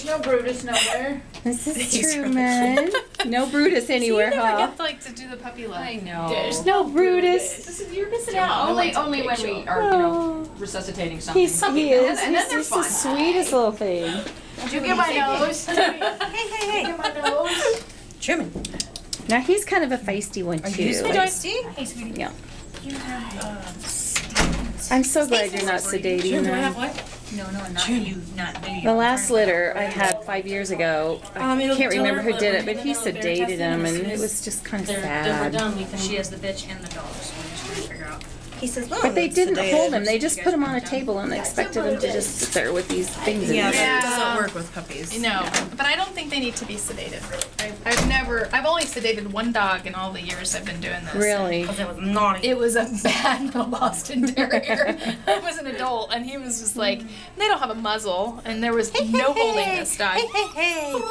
No Brutus nowhere. This is Truman. No Brutus anywhere, So you never huh? get like to do the puppy love. I know. There's No Brutus. This is, you're missing out. Only when we are, resuscitating something. He is. And then He's they're just fun. the sweetest little thing. Did you get my nose? Hey. Get my nose? Truman. Now he's kind of a feisty one too. Hey, sweetie. Yeah. You have, I'm so glad you're not sedating them. what? No, not you. Not me. The last litter I had 5 years ago, I can't remember who did it, but he sedated them, and it was just kind of sad. She has the bitch and the dog, so we're just trying to figure out. He says, well, But they didn't hold him. They just put him on a table and expected him to just sit there with these things in Yeah, his that doesn't work with puppies. No, but I don't think they need to be sedated. I've only sedated one dog in all the years I've been doing this. Really? Because it was naughty. It was a bad little Boston Terrier. I was an adult, and he was just like, they don't have a muzzle, and there was no holding this dog. Hey.